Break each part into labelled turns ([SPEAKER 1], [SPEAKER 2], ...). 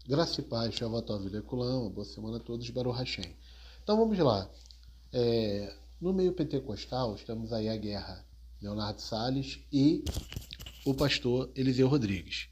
[SPEAKER 1] Graça e paz, Shavuot Vileculam, uma boa semana a todos, Baruch Hashem. Então vamos lá. No meio pentecostal, estamos aí a guerra Leonardo Salles e o pastor Eliseu Rodrigues.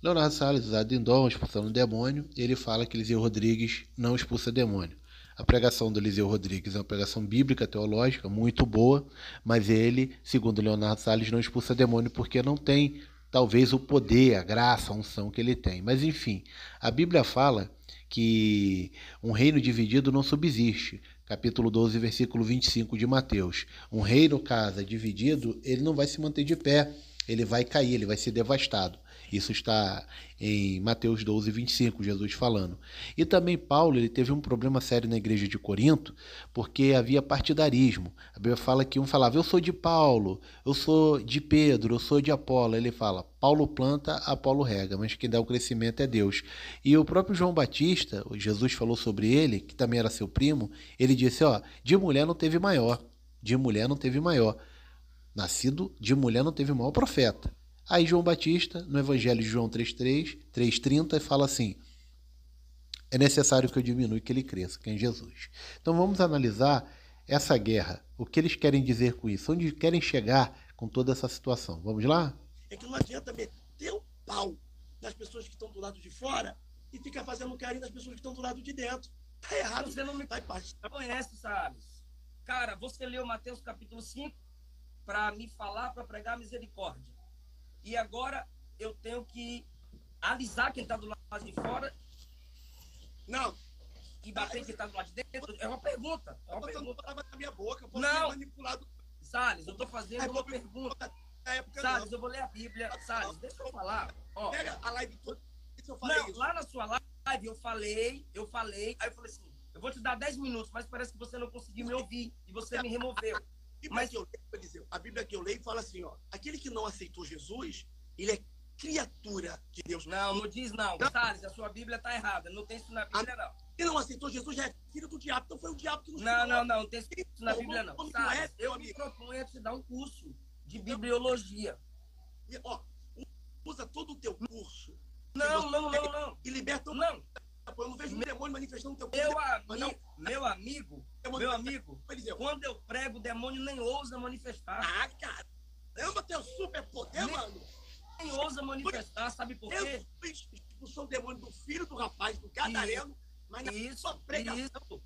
[SPEAKER 1] Leonardo Salles, usado em dom, expulsando demônio, ele fala que Eliseu Rodrigues não expulsa demônio. A pregação do Eliseu Rodrigues é uma pregação bíblica, teológica, muito boa, mas ele, segundo Leonardo Salles, não expulsa demônio porque não tem, talvez, o poder, a graça, a unção que ele tem. Mas, enfim, a Bíblia fala que um reino dividido não subsiste. Capítulo 12, versículo 25 de Mateus. Um reino, casa, dividido, ele não vai se manter de pé, ele vai cair, ele vai ser devastado. Isso está em Mateus 12, 25, Jesus falando. E também Paulo, ele teve um problema sério na igreja de Corinto, porque havia partidarismo. A Bíblia fala que um falava, eu sou de Paulo, eu sou de Pedro, eu sou de Apolo. Ele fala, Paulo planta, Apolo rega, mas quem dá o crescimento é Deus. E o próprio João Batista, Jesus falou sobre ele, que também era seu primo, ele disse, ó, de mulher não teve maior, de mulher não teve maior. Nascido de mulher não teve maior profeta. Aí João Batista, no Evangelho de João 3,3, 3,30, fala assim, é necessário que eu diminua e que ele cresça, que é em Jesus. Então vamos analisar essa guerra, o que eles querem dizer com isso, onde querem chegar com toda essa situação. Vamos lá?
[SPEAKER 2] É que não adianta meter o pau nas pessoas que estão do lado de fora e ficar fazendo carinho nas pessoas que estão do lado de dentro. Tá errado.
[SPEAKER 3] Você não me conhece, Salles. Cara, você leu Mateus capítulo 5 para me falar, para pregar misericórdia. E agora eu tenho que alisar quem está do lado de fora.
[SPEAKER 2] Não.
[SPEAKER 3] E bater quem está do lado de dentro. É uma pergunta. É uma pergunta.
[SPEAKER 2] Palavra na minha boca, eu posso
[SPEAKER 3] não.
[SPEAKER 2] ser manipulado.
[SPEAKER 3] Salles, eu estou fazendo uma pergunta. Salles, eu vou ler a Bíblia. Salles, deixa eu falar. Ó,
[SPEAKER 2] pega a live toda. Eu falei
[SPEAKER 3] não, isso. Lá na sua live eu falei. Aí eu falei assim, eu vou te dar 10 minutos, mas parece que você não conseguiu me ouvir e você me removeu.
[SPEAKER 2] Mas a Bíblia que eu leio fala assim, ó, aquele que não aceitou Jesus, ele é criatura de Deus.
[SPEAKER 3] Não, não diz não. Salles, a sua Bíblia está errada. Não tem isso na Bíblia, não.
[SPEAKER 2] Quem não aceitou Jesus já é filho do diabo. Então foi o diabo que nos
[SPEAKER 3] não tem isso na Bíblia, não. Salles, eu me proponho a te dar um curso de bibliologia.
[SPEAKER 2] Ó, usa todo o teu curso.
[SPEAKER 3] Não.
[SPEAKER 2] E liberta
[SPEAKER 3] não.
[SPEAKER 2] Eu não vejo um demônio manifestando o teu corpo.
[SPEAKER 3] Meu amigo, quando eu prego, o demônio nem ousa manifestar.
[SPEAKER 2] Ah, caramba, teu superpoder, mano.
[SPEAKER 3] Nem ousa manifestar, sabe por quê?
[SPEAKER 2] Eu expulsou o demônio do filho do rapaz, do gadareno, mas na sua pregação...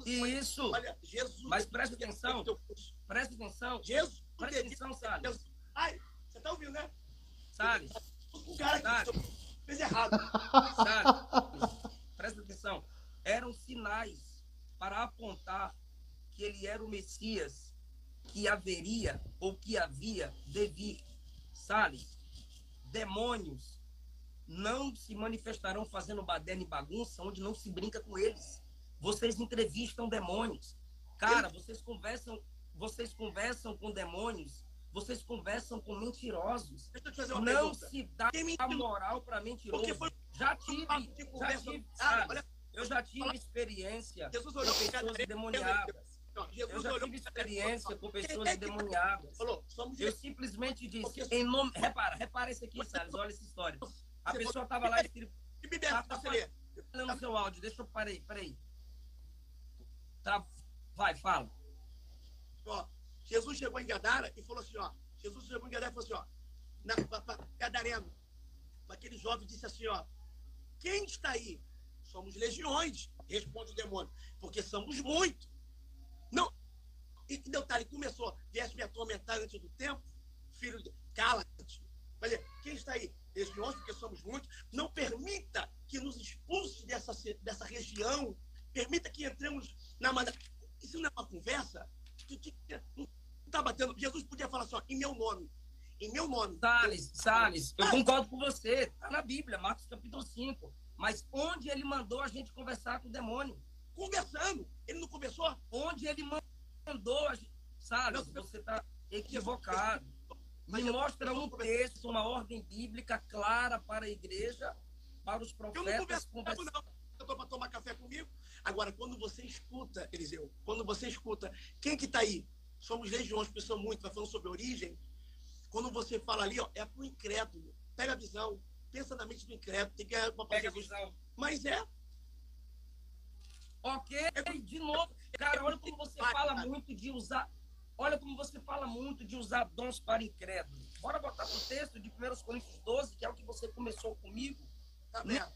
[SPEAKER 3] Isso.
[SPEAKER 2] Olha, Jesus...
[SPEAKER 3] Mas presta atenção. Presta atenção.
[SPEAKER 2] Jesus...
[SPEAKER 3] Presta atenção, Salles.
[SPEAKER 2] Ai, você tá ouvindo, né?
[SPEAKER 3] Salles.
[SPEAKER 2] O cara que fez errado.
[SPEAKER 3] Salles. Presta atenção, eram sinais para apontar que ele era o Messias, que haveria ou que havia de vir. Salles, demônios não se manifestarão fazendo baderna e bagunça onde não se brinca com eles. Vocês entrevistam demônios. Cara, vocês conversam com demônios, vocês conversam com mentirosos. Não se dá a moral para mentiroso. Eu já tive experiência com pessoas endemoniadas. Eu já tive experiência com pessoas endemoniadas. Eu simplesmente disse, em nome... Repara isso aqui, Salles, olha essa história. A pessoa estava lá escrito... no seu áudio, deixa eu... Peraí. Vai, fala.
[SPEAKER 2] Ó, Jesus chegou em Gadara e falou assim, ó. Gadareno. Aquele jovem disse assim, ó. Quem está aí? Somos legiões, responde o demônio, porque somos muitos. Não. E detalhe, começou, viesse me atormentar antes do tempo, filho de... Cala-te. Mas quem está aí? Legiões, porque somos muitos. Não permita que nos expulse dessa região. Permita que entremos na... Isso não é uma conversa? Não está batendo. Jesus podia falar só, em meu nome. Em meu nome.
[SPEAKER 3] Salles, eu concordo com você. Está na Bíblia, Marcos capítulo 5. Mas onde ele mandou a gente conversar com o demônio?
[SPEAKER 2] Conversando. Ele não conversou?
[SPEAKER 3] Onde ele mandou a gente... Salles, você está equivocado. Me mostra um texto, uma ordem bíblica clara para a igreja, para os profetas.
[SPEAKER 2] Eu não converso, não. Eu estou para tomar café comigo. Agora, quando você escuta, Eliseu, quem que está aí? Somos legiões, porque são muitos, vai falando sobre origem. Quando você fala ali, ó, é para o incrédulo. Pega a visão, pensa na mente do incrédulo. Tem que
[SPEAKER 3] Pega a visão.
[SPEAKER 2] Mas é.
[SPEAKER 3] Ok, de novo. Cara, olha como você fala muito de usar. Olha como você fala muito de usar dons para incrédulos. Bora botar pro texto de 1 Coríntios 12, que é o que você começou comigo.
[SPEAKER 2] Tá vendo?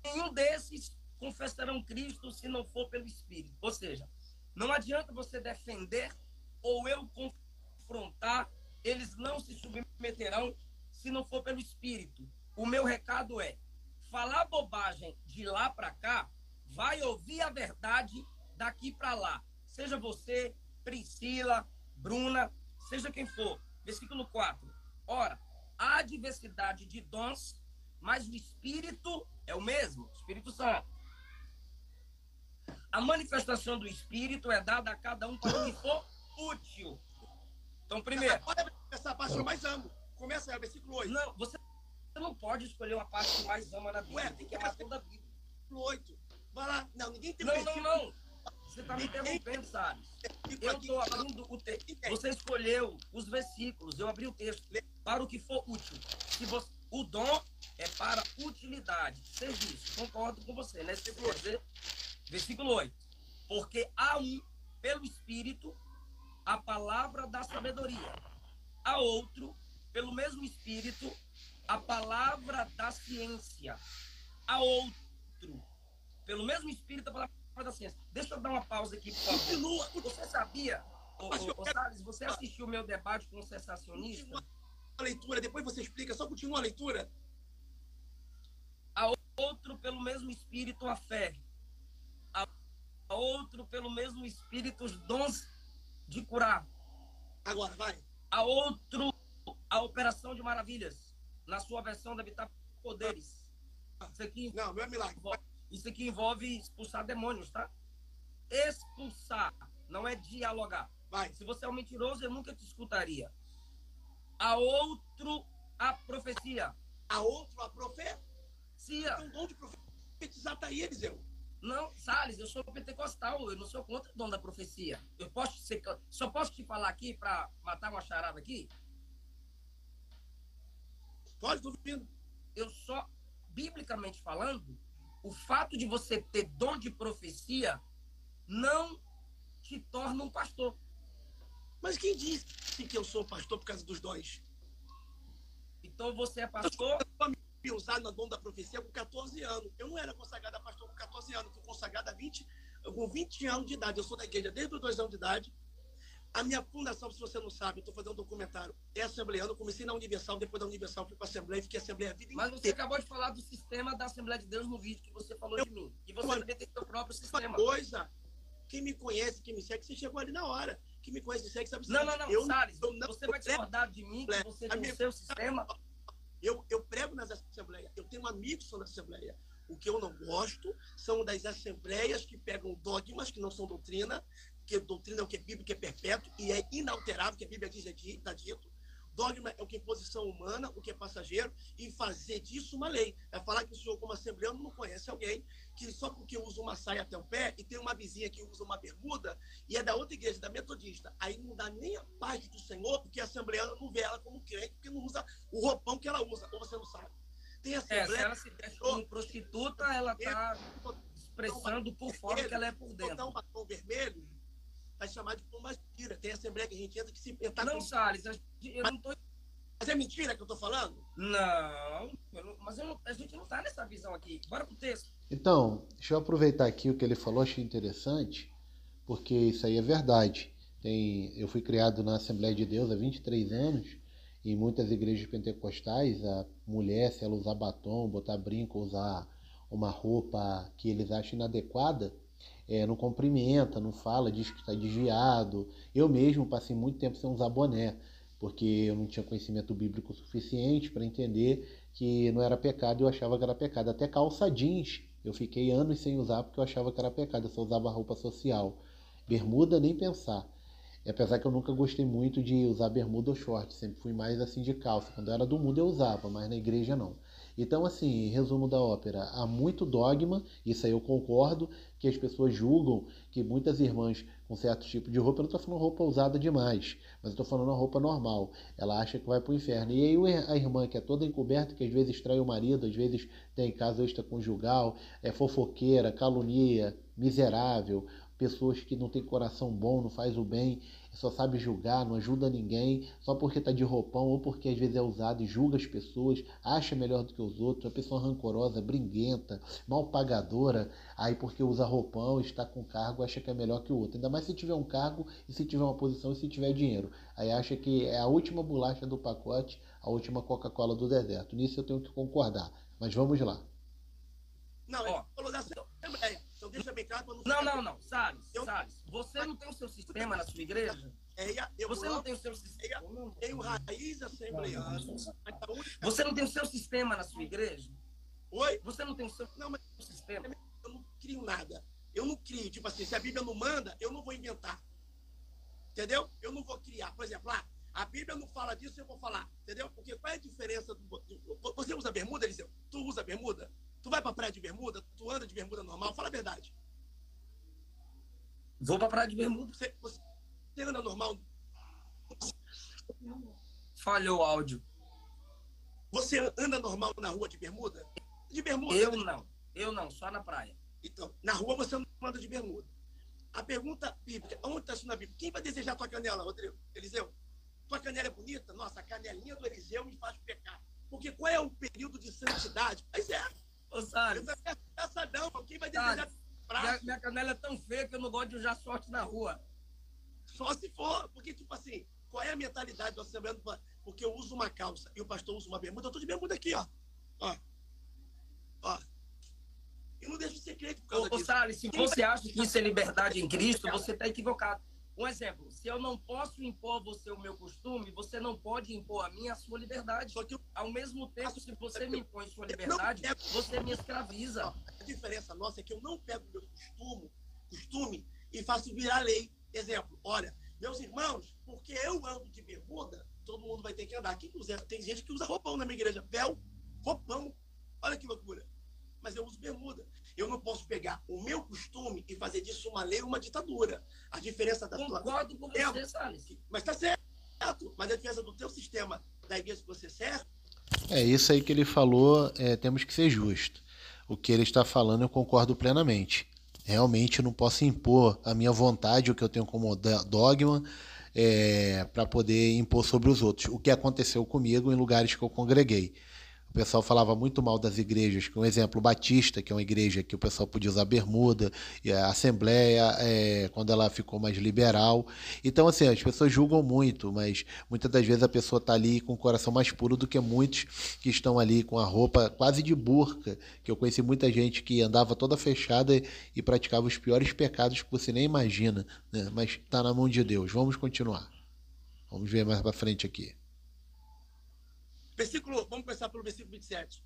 [SPEAKER 3] Nenhum desses confessarão Cristo se não for pelo Espírito. Ou seja, não adianta você defender ou eu confrontar, eles não se submeterão se não for pelo Espírito. O meu recado é, falar bobagem de lá para cá, vai ouvir a verdade daqui para lá. Seja você, Priscila, Bruna, seja quem for. Versículo 4. Ora, há diversidade de dons, mas o Espírito é o mesmo, Espírito Santo. A manifestação do Espírito é dada a cada um para o que for útil. Então, primeiro...
[SPEAKER 2] Essa parte que eu mais amo. Começa aí, versículo 8.
[SPEAKER 3] Não, você não pode escolher uma parte que mais ama na Bíblia. Tem que amar toda a Bíblia.
[SPEAKER 2] Versículo 8. Vai lá. Não, ninguém tem
[SPEAKER 3] Não. Você está me interrompendo, sabe? Eu estou abrindo o texto. Você escolheu os versículos. Eu abri o texto. Para o que for útil. Se você... O dom é para utilidade, serviço. Concordo com você, né? Versículo 8. Porque há um, pelo Espírito, a palavra da sabedoria. Há outro, pelo mesmo Espírito, a palavra da ciência. Há outro, pelo mesmo Espírito, a palavra da ciência. Deixa eu dar uma pausa aqui, por favor. Você sabia, Salles, você assistiu o meu debate com o sensacionista?
[SPEAKER 2] A leitura, depois você explica, só continua a leitura.
[SPEAKER 3] A outro, pelo mesmo Espírito, a fé. A outro, pelo mesmo Espírito, os dons de curar.
[SPEAKER 2] Agora, vai.
[SPEAKER 3] A outro, a operação de maravilhas. Na sua versão deve estar poderes. Isso aqui,
[SPEAKER 2] não, meu é milagre.
[SPEAKER 3] Isso aqui envolve expulsar demônios, tá? Expulsar, não é dialogar.
[SPEAKER 2] Vai.
[SPEAKER 3] Se você é um mentiroso, eu nunca te escutaria. A outro, a profecia.
[SPEAKER 2] A outro, a profecia.
[SPEAKER 3] Então,
[SPEAKER 2] o dom de profetizar tá aí, Eliseu.
[SPEAKER 3] Não, Salles, eu sou pentecostal, eu não sou contra o dom da profecia. Só posso te falar aqui para matar uma charada aqui?
[SPEAKER 2] Pode, tô ouvindo.
[SPEAKER 3] Eu só, biblicamente falando, o fato de você ter dom de profecia não te torna um pastor.
[SPEAKER 2] Mas quem disse que eu sou pastor por causa dos dons?
[SPEAKER 3] Então você é pastor?
[SPEAKER 2] Eu me usar no dom da profecia com 14 anos. Eu não era consagrado a pastor com 14 anos. Eu fui consagrado com 20 anos de idade. Eu sou da igreja desde os 2 anos de idade. A minha fundação, se você não sabe, eu estou fazendo um documentário, é assembleano. Eu comecei na Universal, depois da Universal fui para a Assembleia, fiquei Assembleia a vida inteira.
[SPEAKER 3] Mas você acabou de falar do sistema da Assembleia de Deus no vídeo que você falou de mim. E você também tem seu próprio sistema.
[SPEAKER 2] Uma coisa, quem me conhece, quem me segue, você chegou ali na hora. Quem me conhece e segue sabe.
[SPEAKER 3] Não, Salles, você vai discordar de mim que você tem o seu sistema?
[SPEAKER 2] Eu prego nas assembleias. Eu tenho amigos que são da Assembleia. O que eu não gosto são das assembleias que pegam dogmas que não são doutrina, que doutrina é o que é bíblico, que é perpétuo e é inalterável, que a Bíblia diz, está dito. Dogma é o que é imposição humana, o que é passageiro, e fazer disso uma lei. É falar que o senhor, como assembleano, não conhece alguém que só porque usa uma saia até o pé e tem uma vizinha que usa uma bermuda e é da outra igreja, da metodista. Aí não dá nem a paz do Senhor, porque a assembleana não vê ela como crente, porque não usa o roupão que ela usa, ou você não sabe. Tem assembleia...
[SPEAKER 3] se ela se veste como prostituta, ela está expressando por fora que ela é por dentro.
[SPEAKER 2] Botar um batom vermelho, vai chamar de pomba gira. Tem assembleia que a gente entra que se pentar...
[SPEAKER 3] Não, Salles, eu não tô...
[SPEAKER 2] Mas é mentira que eu tô falando?
[SPEAKER 3] Não, a gente não tá nessa visão aqui. Bora pro texto.
[SPEAKER 1] Então, deixa eu aproveitar aqui o que ele falou, achei interessante, porque isso aí é verdade. Eu fui criado na Assembleia de Deus há 23 anos, e em muitas igrejas pentecostais, a mulher, se ela usar batom, botar brinco, usar uma roupa que eles acham inadequada, não cumprimenta, não fala, diz que está desviado. Eu mesmo passei muito tempo sem usar boné, porque eu não tinha conhecimento bíblico suficiente para entender que não era pecado e eu achava que era pecado. Até calça jeans eu fiquei anos sem usar porque eu achava que era pecado, eu só usava roupa social. Bermuda, nem pensar. E apesar que eu nunca gostei muito de usar bermuda ou short, sempre fui mais assim de calça. Quando eu era do mundo eu usava, mas na igreja não. Então, assim, resumo da ópera, há muito dogma, isso aí eu concordo, que as pessoas julgam que muitas irmãs com certo tipo de roupa, eu não estou falando roupa usada demais, mas eu estou falando a roupa normal, ela acha que vai para o inferno. E aí a irmã que é toda encoberta, que às vezes trai o marido, às vezes tem caso extraconjugal, é fofoqueira, calunia, miserável, pessoas que não têm coração bom, não faz o bem, só sabe julgar, não ajuda ninguém, só porque está de roupão ou porque às vezes é usado e julga as pessoas, acha melhor do que os outros, é uma pessoa rancorosa, briguenta, mal pagadora, aí porque usa roupão, está com cargo, acha que é melhor que o outro. Ainda mais se tiver um cargo e se tiver uma posição e se tiver dinheiro. Aí acha que é a última bolacha do pacote, a última Coca-Cola do deserto. Nisso eu tenho que concordar. Mas vamos lá.
[SPEAKER 2] Não, ele falou da Assembleia. Então deixa bem claro para
[SPEAKER 3] não. Salles, você não tem o seu sistema na sua igreja? Você não tem o seu sistema?
[SPEAKER 2] Tenho raiz assembleana.
[SPEAKER 3] Você não tem o seu sistema na sua igreja?
[SPEAKER 2] Oi?
[SPEAKER 3] Você não tem o seu
[SPEAKER 2] sistema? Eu não crio nada. Eu não crio. Tipo assim, se a Bíblia não manda, eu não vou inventar. Entendeu? Eu não vou criar. Por exemplo, a Bíblia não fala disso, eu vou falar. Entendeu? Porque qual é a diferença? Você usa bermuda, Eliseu? Tu usa bermuda? Tu vai pra praia de bermuda? Tu anda de bermuda normal? Fala a verdade.
[SPEAKER 3] Vou pra praia de bermuda.
[SPEAKER 2] Você anda normal?
[SPEAKER 3] Falhou o áudio.
[SPEAKER 2] Você anda normal na rua de bermuda? De bermuda?
[SPEAKER 3] Eu não, só na praia.
[SPEAKER 2] Então, na rua você não anda de bermuda. A pergunta bíblica, onde está isso na Bíblia? Quem vai desejar tua canela, Rodrigo? Eliseu? Tua canela é bonita? Nossa, a canelinha do Eliseu me faz pecar. Porque qual é o período de santidade? Mas
[SPEAKER 3] Ô, Salles.
[SPEAKER 2] Essa não, quem vai desejar
[SPEAKER 3] minha canela é tão feia que eu não gosto de usar short na rua.
[SPEAKER 2] Só se for, porque, tipo assim, qual é a mentalidade do assembleano? Porque eu uso uma calça e o pastor usa uma bermuda, eu tô de bermuda aqui, ó. Eu não deixo de ser crente por causa disso.
[SPEAKER 3] Salles, se você acha que isso é liberdade em Cristo, você está equivocado. Um exemplo, se eu não posso impor a você o meu costume, você não pode impor a mim a sua liberdade. Só que, ao mesmo tempo, se você me impõe sua liberdade, você me escraviza.
[SPEAKER 2] A diferença nossa é que eu não pego o meu costume e faço virar lei. Exemplo, olha, meus irmãos, porque eu ando de bermuda, todo mundo vai ter que andar. Aqui, tem gente que usa roupão na minha igreja. Véu, roupão. Olha que loucura. Mas eu uso bermuda. Eu não posso pegar o meu costume e fazer disso uma lei ou uma ditadura. A diferença da tua...
[SPEAKER 3] Concordo com você, Salles.
[SPEAKER 2] Mas está certo. Mas a diferença do teu sistema, da igreja que você serve...
[SPEAKER 1] É isso aí que ele falou, temos que ser justos. O que ele está falando eu concordo plenamente. Realmente eu não posso impor a minha vontade, o que eu tenho como dogma, para poder impor sobre os outros. O que aconteceu comigo em lugares que eu congreguei. O pessoal falava muito mal das igrejas, um exemplo, Batista, que é uma igreja que o pessoal podia usar bermuda, e a Assembleia, quando ela ficou mais liberal. Então, assim, as pessoas julgam muito, mas muitas das vezes a pessoa está ali com o coração mais puro do que muitos que estão ali com a roupa quase de burca, que eu conheci muita gente que andava toda fechada e praticava os piores pecados que você nem imagina, né? Mas está na mão de Deus. Vamos continuar. Vamos ver mais para frente aqui.
[SPEAKER 2] Vamos começar pelo versículo 27.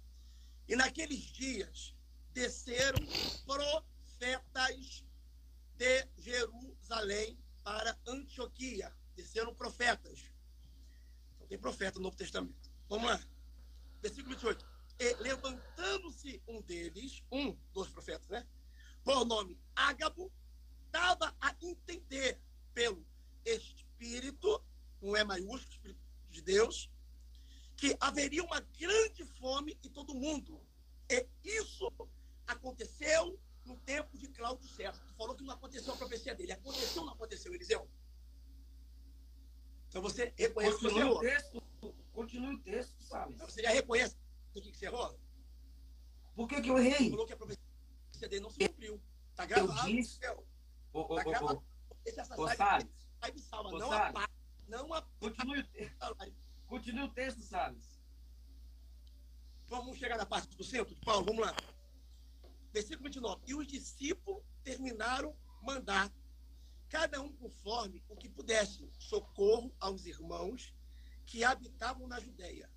[SPEAKER 2] E naqueles dias desceram profetas de Jerusalém para Antioquia. Desceram profetas. Então tem profeta no Novo Testamento. Vamos lá. Versículo 28. E levantando-se um deles, dos profetas, né? Por nome Ágabo, dava a entender pelo Espírito, não é maiúsculo, Espírito de Deus, que haveria uma grande fome em todo mundo. E isso aconteceu no tempo de Cláudio César. Tu falou que não aconteceu a profecia dele. Aconteceu ou não aconteceu, Eliseu? Então você reconhece que você errou.
[SPEAKER 3] Continue o texto, sabe?
[SPEAKER 2] Você já reconhece o que você errou?
[SPEAKER 3] Por que eu errei?
[SPEAKER 2] Você falou que a profecia dele não se cumpriu. Tá gravado.
[SPEAKER 3] Eu disse...
[SPEAKER 2] Tá gravado.
[SPEAKER 3] Continue o texto, Salles.
[SPEAKER 2] Vamos chegar na parte do centro de Paulo, vamos lá. Versículo 29. E os discípulos terminaram mandar, cada um conforme o que pudesse, socorro aos irmãos que habitavam na Judéia.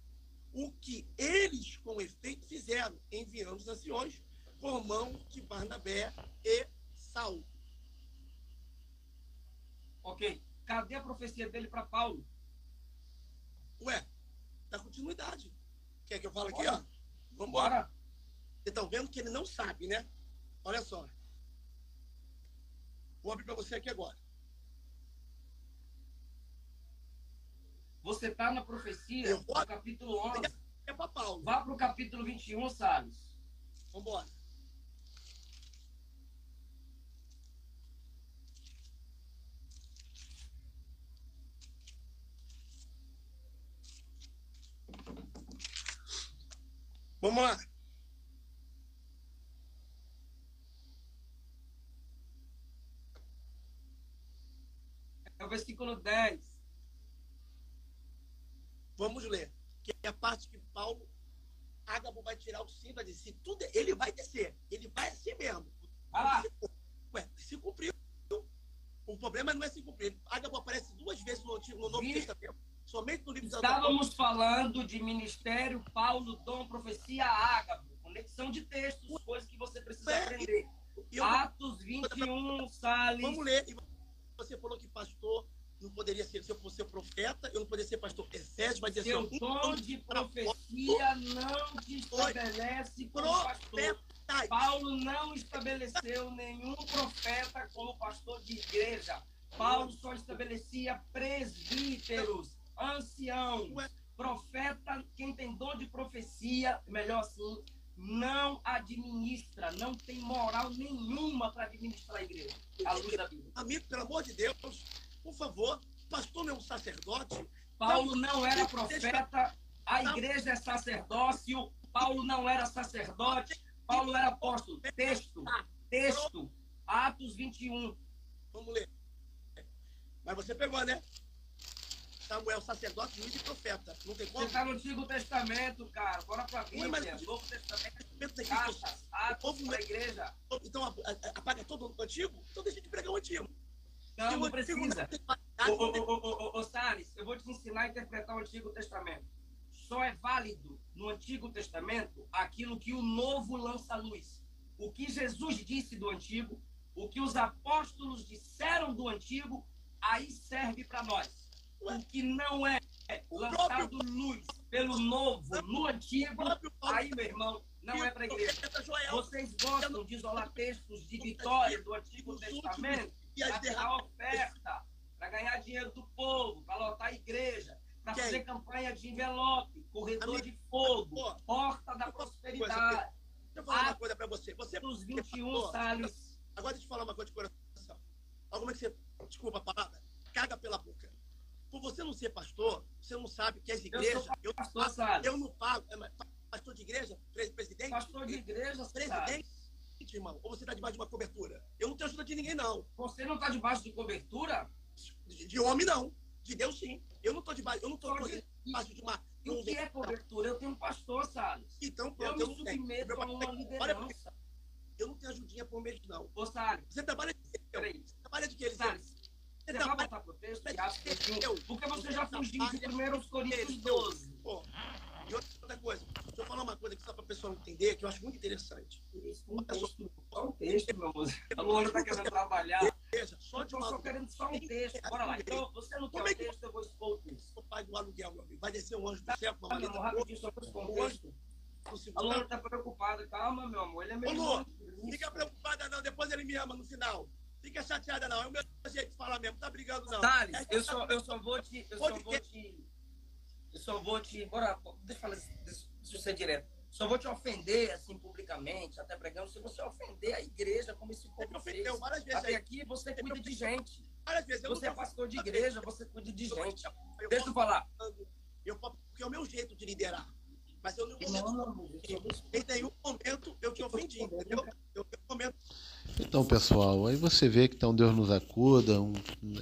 [SPEAKER 2] O que eles, com efeito, fizeram, enviando os anciões por mão de Barnabé e Saulo.
[SPEAKER 3] Ok. Cadê a profecia dele para Paulo?
[SPEAKER 2] Ué, dá continuidade. Quer que eu fale aqui, ó? Vambora. Vocês estão vendo que ele não sabe, né? Olha só. Vou abrir para você aqui agora.
[SPEAKER 3] Você está na profecia, no capítulo 11.
[SPEAKER 2] É para Paulo.
[SPEAKER 3] Vá para o capítulo 21, Salles.
[SPEAKER 2] Vambora. Vamos lá.
[SPEAKER 3] É o versículo 10.
[SPEAKER 2] Vamos ler. Que é a parte que Paulo, Ágabo vai tirar o cinto, vai dizer, se tudo, ele vai descer. Ele vai assim mesmo.
[SPEAKER 3] Vai lá.
[SPEAKER 2] Ué, se cumpriu. O problema não é se cumprir. Ágabo aparece 2 vezes no Novo Testamento. Somente no livro de
[SPEAKER 3] Estávamos falando de ministério, Paulo, dom, profecia, Ágabo. Conexão de textos, coisas que você precisa aprender. Atos 21, Salles.
[SPEAKER 2] Vamos ler. E você falou que pastor não poderia ser, se eu fosse profeta, eu não poderia ser pastor. Efésios vai dizer
[SPEAKER 3] seu
[SPEAKER 2] assim,
[SPEAKER 3] dom de profecia não te estabelece como pastor. Paulo não estabeleceu nenhum profeta como pastor de igreja. Paulo só estabelecia presbíteros, anciãos, profeta. Quem tem dom de profecia, melhor assim, não administra, não tem moral nenhuma para administrar a igreja, à luz da Bíblia.
[SPEAKER 2] Amigo, pelo amor de Deus, por favor, pastor não é um sacerdote.
[SPEAKER 3] Paulo não era profeta, a igreja é sacerdócio. Paulo não era sacerdote, Paulo era apóstolo. Texto, Atos 21.
[SPEAKER 2] Vamos ler. Mas você pegou, né? Samuel, sacerdote, juiz e profeta. Não tem como?
[SPEAKER 3] Você está no Antigo Testamento, cara. Bora para a Bíblia. Novo Testamento. Cartas, Atos para a igreja.
[SPEAKER 2] Então, apaga todo o Antigo? Então deixa de pregar o Antigo.
[SPEAKER 3] Não precisa. Ô, Salles, eu vou te ensinar a interpretar o Antigo Testamento. Só é válido no Antigo Testamento aquilo que o Novo lança à luz. O que Jesus disse do Antigo, o que os apóstolos disseram do Antigo, aí serve para nós. O que não é lançado luz pelo Novo no Antigo, aí, meu irmão, não é para a igreja. Vocês gostam de isolar textos de vitória do Antigo Testamento para tirar oferta, para ganhar dinheiro do povo, para lotar a igreja, para fazer campanha de envelope, corredor de fogo, porta da prosperidade.
[SPEAKER 2] Deixa eu falar uma coisa para você.
[SPEAKER 3] Os 21, Salles.
[SPEAKER 2] Agora deixa eu falar uma coisa de coração. Alguma que você, desculpa a palavra, caga pela boca. Por você não ser pastor, você não sabe que as igrejas... Eu não pago. Pastor de igreja? Presidente?
[SPEAKER 3] Pastor de igreja,
[SPEAKER 2] presidente, irmão. Ou você está debaixo de uma cobertura? Eu não tenho ajuda de ninguém, não.
[SPEAKER 3] Você não está debaixo de cobertura?
[SPEAKER 2] De homem, não. De Deus, sim. Eu não estou debaixo de uma...
[SPEAKER 3] E o que é cobertura? Eu tenho um pastor, Salles.
[SPEAKER 2] Então, pronto,
[SPEAKER 3] eu me submeto a uma liderança.
[SPEAKER 2] Eu não tenho ajudinha por mês, não.
[SPEAKER 3] Ô, Salles.
[SPEAKER 2] Você trabalha de quê? Você trabalha de quê,
[SPEAKER 3] Salles? Você vai voltar pro texto? Porque você já fugiu de 1 Coríntios 12.
[SPEAKER 2] Pô, e outra coisa, deixa eu falar uma coisa aqui só para a pessoa entender, que eu acho muito interessante.
[SPEAKER 3] Só um texto, meu amor. A Luana está querendo trabalhar.
[SPEAKER 2] Só de
[SPEAKER 3] só querendo só um texto. Bora lá. Então, você não quer o texto, eu vou expor o texto.
[SPEAKER 2] O pai do aluguel, meu amigo. Vai descer um anjo do céu com uma maleta.
[SPEAKER 3] Rapidinho, só para expor o texto. A Luana está preocupada. Calma, meu amor. Ele é meu irmão.
[SPEAKER 2] Não fica preocupada, não. Depois ele me ama no final. Fica chateada, não. É o meu jeito de falar mesmo. Tá brigando, não.
[SPEAKER 3] Salles, eu só vou te. Bora, deixa eu falar, deixa eu ser direto. Só vou te ofender, assim, publicamente, até pregando, se você ofender a igreja, como esse povo fez. Até aqui você cuida de gente. Você é pastor de igreja, você cuida de gente. Deixa eu falar.
[SPEAKER 2] Porque é o meu jeito de liderar. Mas eu não em nenhum momento eu te ofendi, entendeu?
[SPEAKER 1] Então, pessoal, aí você vê que então Deus nos acuda,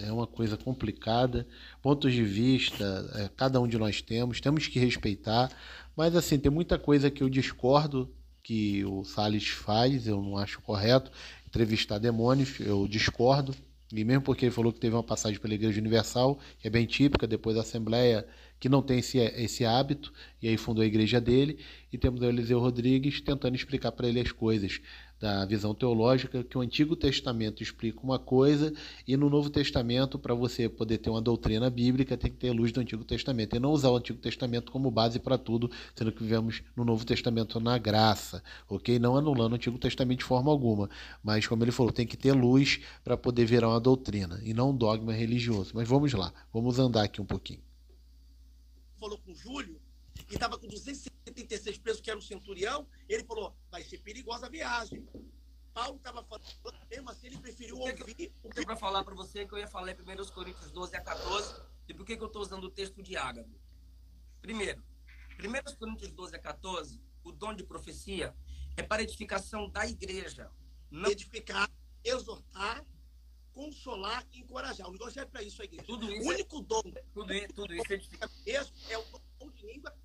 [SPEAKER 1] é uma coisa complicada, pontos de vista, cada um de nós temos que respeitar, mas assim, tem muita coisa que eu discordo que o Salles faz, eu não acho correto, entrevistar demônios, eu discordo, e mesmo porque ele falou que teve uma passagem pela Igreja Universal, que é bem típica, depois da Assembleia, que não tem esse hábito, e aí fundou a igreja dele, e temos o Eliseu Rodrigues tentando explicar para ele as coisas. da visão teológica, que o Antigo Testamento explica uma coisa e no Novo Testamento, para você poder ter uma doutrina bíblica, tem que ter luz do Antigo Testamento e não usar o Antigo Testamento como base para tudo, sendo que vivemos no Novo Testamento na graça, ok? Não anulando o Antigo Testamento de forma alguma, mas como ele falou, tem que ter luz para poder virar uma doutrina e não um dogma religioso. Mas vamos lá, vamos andar aqui um pouquinho.
[SPEAKER 2] Falou com o Júlio e estava com 276 presos, que era o centurião, ele falou, vai ser perigosa a viagem. Paulo estava falando, mesmo assim ele preferiu ouvir...
[SPEAKER 3] O que eu para falar para você que eu ia falar em 1 Coríntios 12 a 14, e por que eu estou usando o texto de Ágabo? Primeiro, 1 Coríntios 12 a 14, o dom de profecia é para edificação da igreja. Não...
[SPEAKER 2] Edificar, exortar, consolar e encorajar. O negócio serve para isso, a igreja.
[SPEAKER 3] Tudo isso
[SPEAKER 2] o único dom...
[SPEAKER 3] Tudo isso edifica...
[SPEAKER 2] É o dom de língua,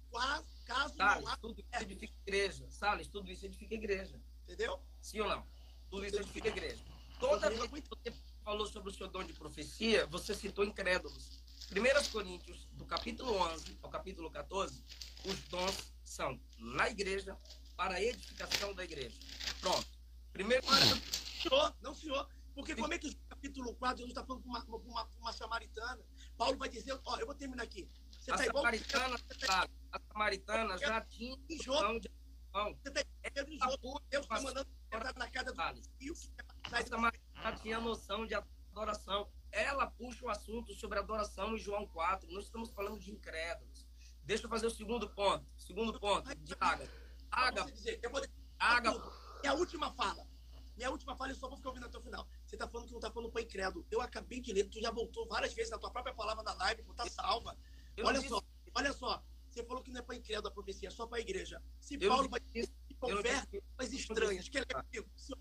[SPEAKER 2] caso
[SPEAKER 3] Salles,
[SPEAKER 2] não há...
[SPEAKER 3] tudo isso edifica igreja. Salles, tudo isso edifica igreja.
[SPEAKER 2] Entendeu?
[SPEAKER 3] Sim ou não? Tudo isso edifica igreja. Toda vez que você falou sobre o seu dom de profecia, você citou incrédulos. 1 Coríntios, do capítulo 11 ao capítulo 14, os dons são na igreja, para a edificação da igreja. Pronto. Primeiro...
[SPEAKER 2] Não, senhor. Porque como é que o capítulo 4, Jesus está falando com uma samaritana? Paulo vai dizer, ó, eu vou terminar aqui. Você
[SPEAKER 3] a,
[SPEAKER 2] tá
[SPEAKER 3] samaritana,
[SPEAKER 2] igual...
[SPEAKER 3] a samaritana já tinha
[SPEAKER 2] noção
[SPEAKER 3] de adoração.
[SPEAKER 2] Você está Deus está mandando entrar na casa do filho que
[SPEAKER 3] a samaritana tinha noção de adoração. Ela puxa o assunto sobre adoração em João 4. Nós estamos falando de incrédulos. Deixa eu fazer o segundo ponto. Segundo ponto, de Ágabo. Ágabo.
[SPEAKER 2] Minha última fala, eu só vou ficar ouvindo até o final. Você está falando que não está falando para incrédulo. Eu acabei de ler, tu já voltou várias vezes na tua própria palavra da live, tá salva. Olha só. Você falou que não é para incrédulo a profecia, é só para a igreja. Se Paulo vai houver línguas estranhas, que é comigo? Se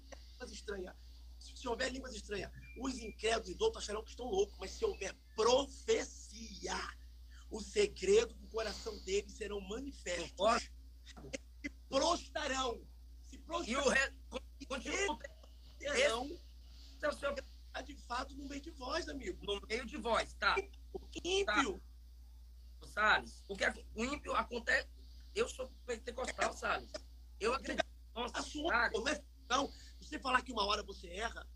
[SPEAKER 2] houver línguas estranhas, os incrédulos e outros acharão que estão loucos, mas se houver profecia, o segredo do coração deles serão manifestos. Se prostrarão.
[SPEAKER 3] E o resto continua
[SPEAKER 2] de fato no meio de vós, amigo.
[SPEAKER 3] No meio de vós, tá?
[SPEAKER 2] Ímpio.
[SPEAKER 3] Tá. Salles, o ímpio acontece. Eu sou pentecostal, Salles. Eu acredito. Nossa,
[SPEAKER 2] não, você falar que uma hora você erra,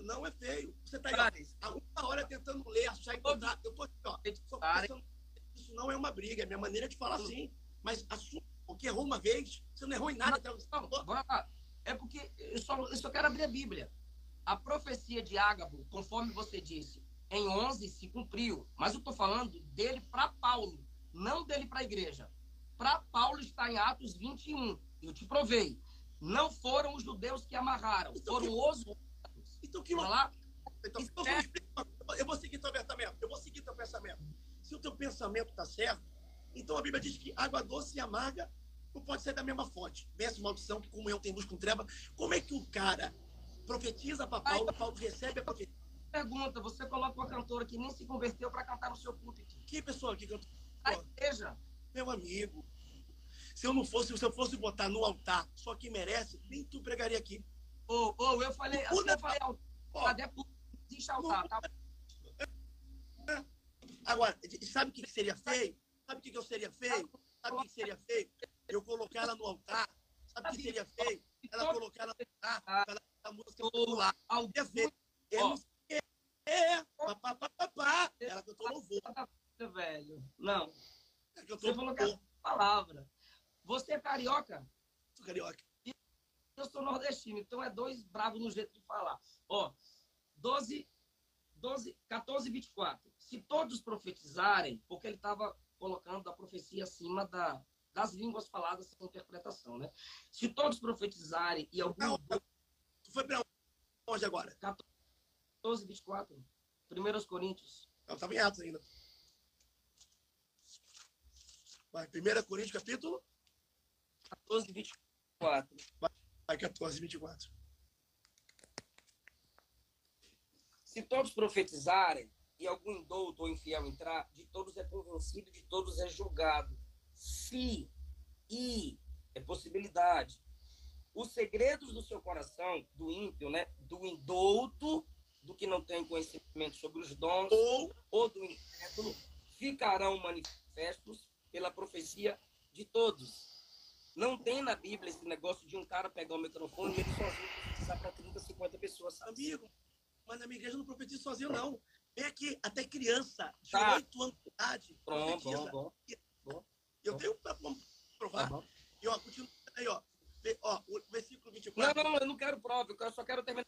[SPEAKER 2] não é feio. Você está há uma hora tentando ler, achar e encontrar. Eu tô aqui, ó. Isso não é uma briga, é minha maneira de falar assim. Mas assume, porque errou uma vez, você não errou em nada.
[SPEAKER 3] É porque eu só quero abrir a Bíblia. A profecia de Ágabo, conforme você disse, em 11 se cumpriu. Mas eu estou falando dele para Paulo, não dele para a igreja. Para Paulo está em Atos 21. Eu te provei. Não foram os judeus que amarraram, então, foram os outros.
[SPEAKER 2] Então que lá? Eu vou seguir teu pensamento. Se o teu pensamento está certo, então a Bíblia diz que água doce e amarga não pode ser da mesma fonte. Vence maldição, que comunhão tem luz com treva. Como é que o cara profetiza para Paulo, Paulo recebe a profecia?
[SPEAKER 3] Pergunta, você coloca uma cantora que nem se converteu para cantar no seu púlpito.
[SPEAKER 2] Que pessoa que cantou?
[SPEAKER 3] A igreja.
[SPEAKER 2] Meu amigo, se eu fosse botar no altar só quem merece, nem tu pregaria aqui.
[SPEAKER 3] Eu falei altar. Existe altar, tá?
[SPEAKER 2] Agora, sabe o que seria feio? Sabe o que eu seria feio? Sabe o que seria feio? Eu colocar ela no altar. Sabe o que seria feio? Ela colocar ela no altar, ela a música popular. É feio. Ela cantou louvor.
[SPEAKER 3] Velho. Não.
[SPEAKER 2] Você
[SPEAKER 3] falou que é palavra. Você é carioca?
[SPEAKER 2] Sou carioca.
[SPEAKER 3] Eu sou nordestino, então é dois bravos no jeito de falar. 14, 24. Se todos profetizarem, porque ele estava colocando a profecia acima das línguas faladas sem interpretação, né? Se todos profetizarem e algum...
[SPEAKER 2] Tu foi para onde agora?
[SPEAKER 3] 14, 24. 1 Coríntios.
[SPEAKER 2] Não, estava em Atos ainda. Vai, 1 Coríntios, capítulo?
[SPEAKER 3] 14, 24.
[SPEAKER 2] Vai, 14, 24.
[SPEAKER 3] Se todos profetizarem e algum indouto ou infiel entrar, de todos é convencido, de todos é julgado. É possibilidade. Os segredos do seu coração, do ímpio, né? Do indouto, do que não tem conhecimento sobre os dons, ou do incrédulo, ficarão manifestos pela profecia de todos. Não tem na Bíblia esse negócio de um cara pegar o microfone e ele sozinho profetizar para 30, 50 pessoas, sabe?
[SPEAKER 2] Amigo, mas na minha igreja eu não profetizo sozinho, não. Vem aqui, até criança de
[SPEAKER 3] Tá.
[SPEAKER 2] 8 anos de idade profetiza.
[SPEAKER 3] Bom.
[SPEAKER 2] Eu tenho para provar.
[SPEAKER 3] Tá bom.
[SPEAKER 2] E ó, continua aí, ó. O versículo 24.
[SPEAKER 3] Não, eu não quero prova, eu só quero terminar.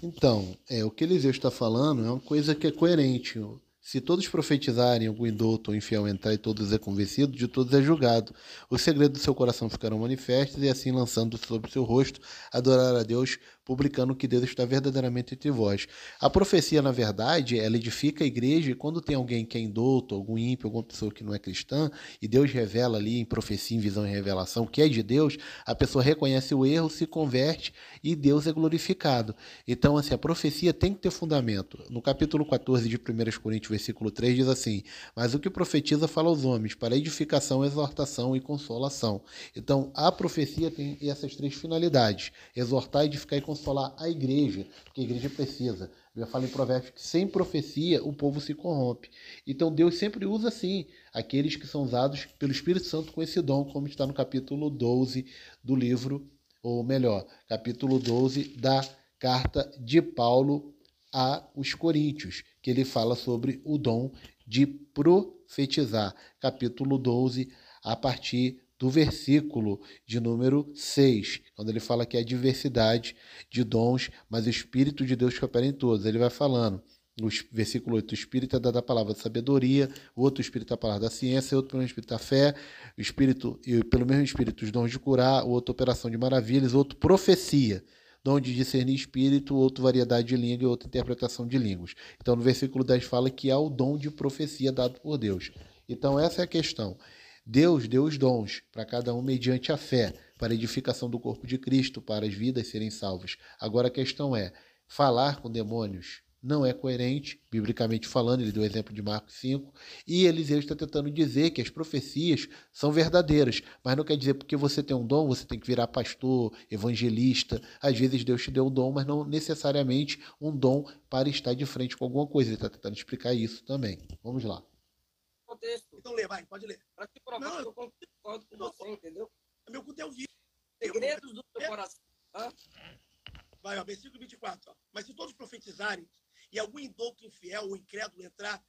[SPEAKER 1] Então, o que Eliseu está falando é uma coisa que é coerente. Se todos profetizarem, algum indulto ou infiel entrar e todos é convencido, de todos é julgado. Os segredos do seu coração ficarão manifestos e assim lançando sobre seu rosto, adorar a Deus, publicando que Deus está verdadeiramente entre vós. A profecia, na verdade, ela edifica a igreja e quando tem alguém que é indulto, algum ímpio, alguma pessoa que não é cristã, e Deus revela ali em profecia, em visão e revelação que é de Deus, a pessoa reconhece o erro, se converte e Deus é glorificado. Então, assim, a profecia tem que ter fundamento. No capítulo 14 de 1 Coríntios, versículo 3, diz assim: mas o que profetiza fala aos homens, para edificação, exortação e consolação. Então, a profecia tem essas três finalidades: exortar, edificar e consolar a igreja, porque a igreja precisa. Eu falo em Provérbios que sem profecia o povo se corrompe. Então, Deus sempre usa, sim, aqueles que são usados pelo Espírito Santo com esse dom, como está no capítulo 12 do livro, ou melhor, capítulo 12 da carta de Paulo aos Coríntios, que ele fala sobre o dom de profetizar. Capítulo 12, a partir do versículo de número 6, quando ele fala que há diversidade de dons, mas o Espírito de Deus que opera em todos. Ele vai falando, no versículo 8, o Espírito é dado a palavra da sabedoria, o outro Espírito é a palavra da ciência, o outro pelo mesmo Espírito da fé, o Espírito, e pelo mesmo Espírito os dons de curar, o outro operação de maravilhas, o outro profecia, dom de discernir espírito, outro variedade de língua e outra interpretação de línguas. Então, no versículo 10 fala que há o dom de profecia dado por Deus. Então, essa é a questão. Deus deu os dons para cada um mediante a fé, para a edificação do corpo de Cristo, para as vidas serem salvas. Agora, a questão é, falar com demônios não é coerente, biblicamente falando, ele deu o exemplo de Marcos 5, e Eliseu está tentando dizer que as profecias são verdadeiras, mas não quer dizer porque você tem um dom, você tem que virar pastor, evangelista. Às vezes Deus te deu um dom, mas não necessariamente um dom para estar de frente com alguma coisa. Ele está tentando explicar isso também. Vamos lá.
[SPEAKER 3] Contexto.
[SPEAKER 2] Então lê, vai, pode ler.
[SPEAKER 3] Para te provar que eu concordo com você, entendeu?
[SPEAKER 2] Meu culto é o vídeo.
[SPEAKER 3] Segredos do seu coração.
[SPEAKER 2] Vai, ó, versículo 24. Ó. Mas se todos profetizarem, e algum indulto infiel ou incrédulo entrar,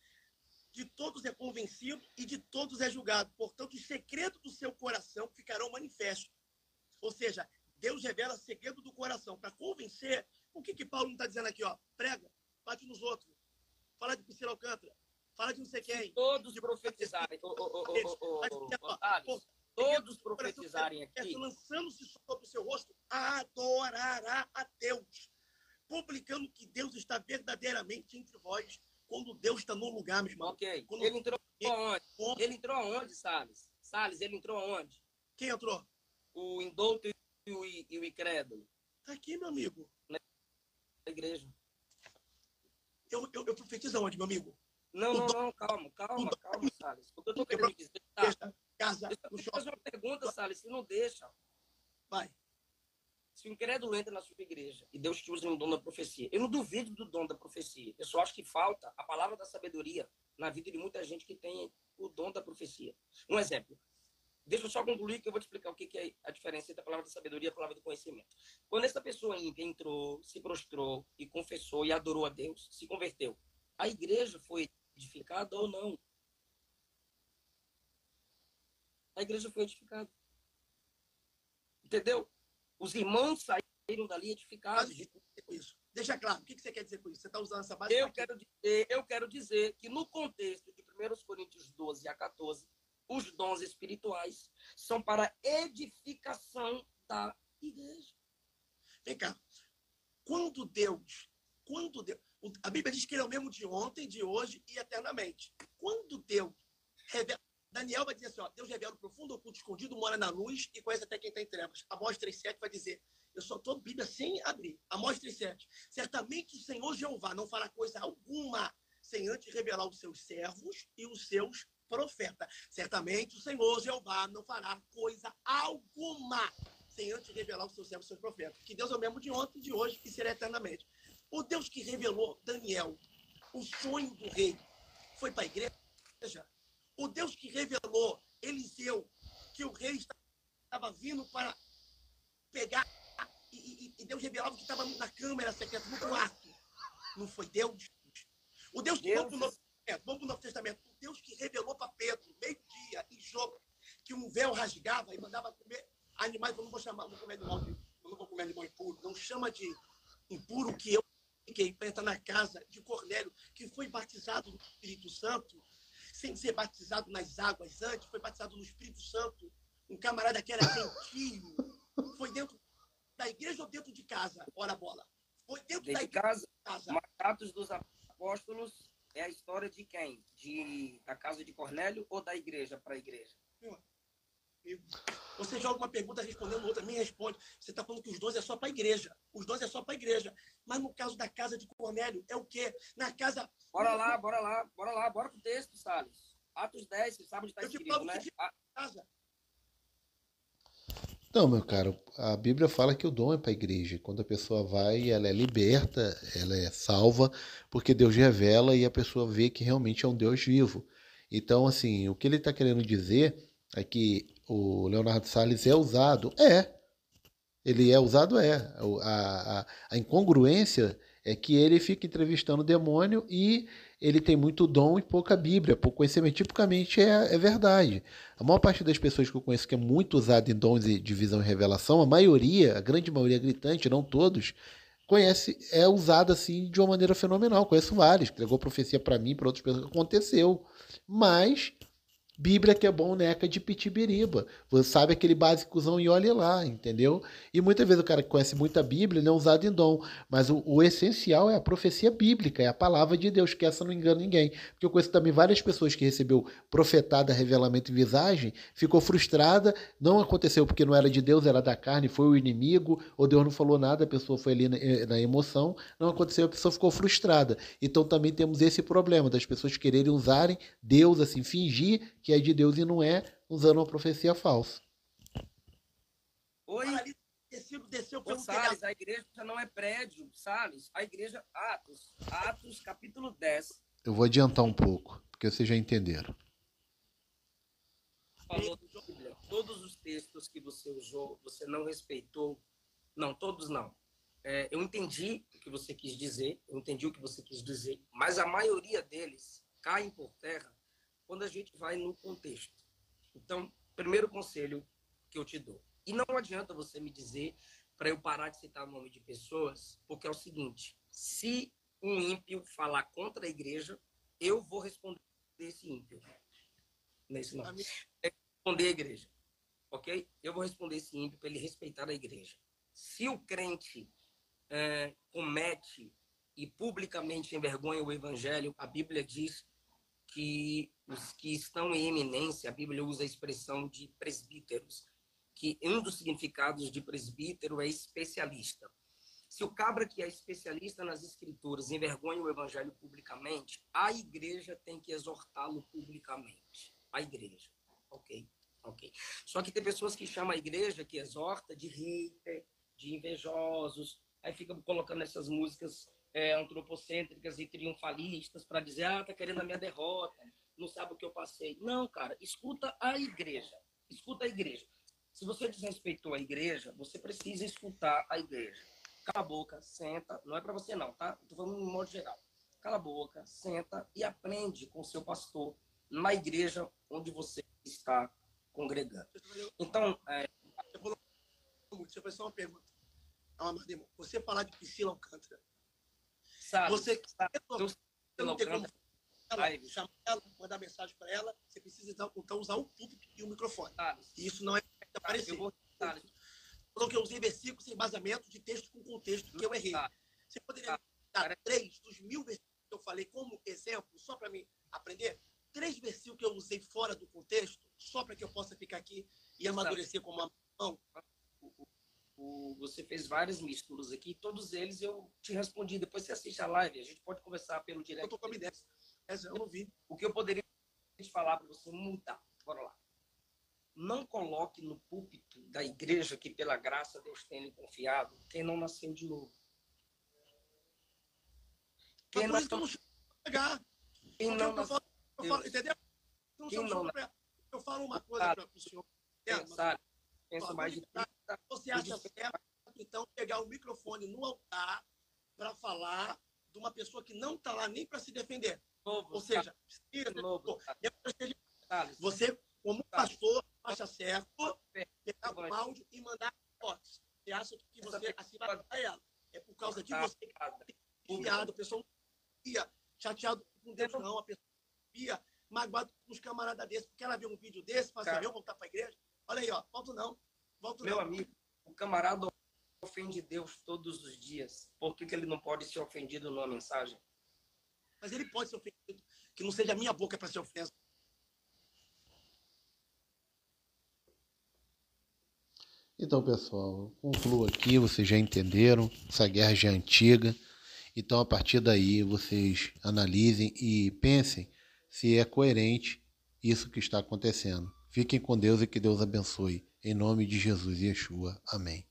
[SPEAKER 2] de todos é convencido e de todos é julgado. Portanto, os segredos do seu coração ficarão manifestos. Ou seja, Deus revela segredo do coração. Para convencer, o que Paulo não está dizendo aqui? Ó? Prega, bate nos outros. Fala de Priscila Alcântara. Fala de não sei quem.
[SPEAKER 3] Se todos profetizarem. Todos profetizarem aqui.
[SPEAKER 2] Lançando-se sobre o seu rosto, adorará a Deus. Publicando que Deus está verdadeiramente entre vós, quando Deus está no lugar, meu irmão.
[SPEAKER 3] Ok.
[SPEAKER 2] Quando
[SPEAKER 3] ele entrou aonde? Ele entrou aonde, Salles? Salles, ele entrou aonde?
[SPEAKER 2] Quem entrou?
[SPEAKER 3] O indulto e o incrédulo.
[SPEAKER 2] Está aqui, meu amigo.
[SPEAKER 3] Na igreja.
[SPEAKER 2] Eu profetizo aonde, meu amigo?
[SPEAKER 3] Não, calma, Salles. O que eu estou querendo dizer, tá?
[SPEAKER 2] Casa,
[SPEAKER 3] eu vou fazer uma pergunta, Salles, se não deixa.
[SPEAKER 2] Vai.
[SPEAKER 3] Se o incrédulo entra na sua igreja e Deus te usa um dom da profecia, eu não duvido do dom da profecia. Eu só acho que falta a palavra da sabedoria na vida de muita gente que tem o dom da profecia. Um exemplo. Deixa eu só concluir que eu vou te explicar o que é a diferença entre a palavra da sabedoria e a palavra do conhecimento. Quando essa pessoa ímpia entrou, se prostrou e confessou e adorou a Deus, se converteu, a igreja foi edificada ou não? A igreja foi edificada. Entendeu? Os irmãos saíram dali edificados.
[SPEAKER 2] Isso. Deixa claro. O que você quer dizer com isso? Você está usando essa base?
[SPEAKER 3] Eu quero dizer que no contexto de 1 Coríntios 12 a 14, os dons espirituais são para edificação da igreja.
[SPEAKER 2] Vem cá. Quando Deus... A Bíblia diz que ele é o mesmo de ontem, de hoje e eternamente. Quando Deus revela... Daniel vai dizer assim, ó, Deus revela o profundo, oculto, escondido, mora na luz e conhece até quem está em trevas. Amós 3,7 vai dizer, eu só estou Bíblia sem abrir. Amós 3,7. Certamente o Senhor Jeová não fará coisa alguma sem antes revelar os seus servos e os seus profetas. Certamente o Senhor Jeová não fará coisa alguma sem antes revelar os seus servos e os seus profetas. Que Deus é o mesmo de ontem, de hoje e será eternamente. O Deus que revelou Daniel, o sonho do rei, foi para a igreja. O Deus que revelou Eliseu, que o rei está estava vindo para pegar, e Deus revelava que estava na câmera secreta, no quarto. Não foi Deus? O Deus que vamos para o Novo Testamento, o Deus que revelou para Pedro, meio-dia, em jogo, que um véu rasgava e mandava comer animais. Eu não vou chamar, não vou comer animal, eu não vou comer animal impuro. Não chama de impuro que eu fiquei para entrar na casa de Cornélio, que foi batizado no Espírito Santo, sem ser batizado nas águas antes, foi batizado no Espírito Santo. Um camarada que era gentio, foi dentro da igreja ou dentro de casa? Ora, bola. Foi dentro da
[SPEAKER 3] casa. Atos dos Apóstolos é a história de quem? Da casa de Cornélio ou da igreja para a igreja?
[SPEAKER 2] Você joga uma pergunta respondendo outra, me responde. Você está falando que os 12 é só para a igreja. Os 12 é só para a igreja. Mas no caso da casa de Cornélio, é o quê? Na casa...
[SPEAKER 3] Bora pro texto, Salles. Atos 10, você sabe onde está escrito, né?
[SPEAKER 2] Casa.
[SPEAKER 1] Não, meu caro, a Bíblia fala que o dom é para a igreja. Quando a pessoa vai, ela é liberta, ela é salva, porque Deus revela e a pessoa vê que realmente é um Deus vivo. Então, assim, o que ele está querendo dizer é que o Leonardo Salles é usado. Ele é usado, A incongruência é que ele fica entrevistando o demônio e ele tem muito dom e pouca Bíblia, pouco conhecimento. Tipicamente é verdade. A maior parte das pessoas que eu conheço que é muito usada em dons de visão e revelação, a maioria, a grande maioria gritante, não todos, é usada assim de uma maneira fenomenal. Conheço vários, entregou profecia para mim, para outras pessoas, aconteceu. Mas Bíblia que é bom, neca de pitibiriba. Você sabe aquele básicozão e olhe lá, entendeu? E muitas vezes o cara que conhece muita Bíblia não é usado em dom. Mas o essencial é a profecia bíblica, é a palavra de Deus, que essa não engana ninguém. Porque eu conheço também várias pessoas que recebeu profetada, revelamento e visagem, ficou frustrada, não aconteceu porque não era de Deus, era da carne, foi o inimigo, ou Deus não falou nada, a pessoa foi ali na emoção, não aconteceu, a pessoa ficou frustrada. Então também temos esse problema das pessoas quererem usarem Deus, assim, fingir que é de Deus e não é, usando uma profecia falsa.
[SPEAKER 3] Oi?
[SPEAKER 2] Desceu
[SPEAKER 3] pelo Salles, a igreja não é prédio, Salles. A igreja, Atos capítulo 10.
[SPEAKER 1] Eu vou adiantar um pouco, porque vocês já entenderam.
[SPEAKER 3] Falou da Bíblia. Todos os textos que você usou, você não respeitou. Não, todos não. Eu entendi o que você quis dizer, mas a maioria deles caem por terra quando a gente vai no contexto. Então, primeiro conselho que eu te dou. E não adianta você me dizer para eu parar de citar o nome de pessoas, porque é o seguinte, se um ímpio falar contra a igreja, eu vou responder esse ímpio. Nesse nome. Responder a igreja. Ok? Eu vou responder esse ímpio para ele respeitar a igreja. Se o crente comete e publicamente envergonha o evangelho, a Bíblia diz que os que estão em eminência, a Bíblia usa a expressão de presbíteros, que um dos significados de presbítero é especialista. Se o cabra que é especialista nas escrituras envergonha o evangelho publicamente, a igreja tem que exortá-lo publicamente. A igreja. Ok. Só que tem pessoas que chamam a igreja que exorta de hater, de invejosos, aí ficam colocando essas músicas antropocêntricas e triunfalistas para dizer, tá querendo a minha derrota, não sabe o que eu passei. Não, cara, escuta a igreja. Se você desrespeitou a igreja, você precisa escutar a igreja. Cala a boca, senta, não é para você não, tá? Estou falando em modo geral. Cala a boca, senta e aprende com o seu pastor na igreja onde você está congregando. Então,
[SPEAKER 2] deixa eu fazer só uma pergunta. Você falar de Priscila Alcântara,
[SPEAKER 3] sabe,
[SPEAKER 2] você
[SPEAKER 3] não
[SPEAKER 2] tem como chamar ela, mandar mensagem para ela, você precisa então usar o púlpito e o microfone. E isso não é aparecer. Falou que eu usei versículos sem embasamento de texto com contexto, que eu errei. Você poderia dar 3 dos 1000 versículos que eu falei como exemplo, só para mim aprender? 3 versículos que eu usei fora do contexto, só para que eu possa ficar aqui e amadurecer como uma mão.
[SPEAKER 3] Você fez vários misturos aqui, todos eles eu te respondi. Depois você assiste a live, a gente pode conversar pelo direct.
[SPEAKER 2] Eu tô com a ideia. Eu não vi.
[SPEAKER 3] O que eu poderia te falar para você mudar? Bora lá. Não coloque no púlpito da igreja que pela graça Deus tem lhe confiado quem não nasceu de novo.
[SPEAKER 2] Quem não chegar. Eu falo, entendeu? Eu falo uma coisa para o senhor.
[SPEAKER 3] penso mais de 30.
[SPEAKER 2] Você acha certo, então, pegar o microfone no altar para falar de uma pessoa que não está lá nem para se defender? Ou seja, você, como pastor, acha certo pegar o áudio e mandar fotos. Você acha que você assim vai para ela? É por causa de você que é desviado, a pessoa não ia chateado com Deus, não. A pessoa ia magoado com os camaradas desses, porque ela viu um vídeo desse, fala assim, eu voltar para a igreja. Olha aí, ó, volto não.
[SPEAKER 3] Meu amigo, o camarada ofende Deus todos os dias. Por que ele não pode ser ofendido numa mensagem?
[SPEAKER 2] Mas ele pode ser ofendido, que não seja a minha boca para ser ofensa.
[SPEAKER 1] Então, pessoal, concluo aqui, vocês já entenderam, essa guerra já é antiga. Então, a partir daí, vocês analisem e pensem se é coerente isso que está acontecendo. Fiquem com Deus e que Deus abençoe. Em nome de Jesus e Yeshua. Amém.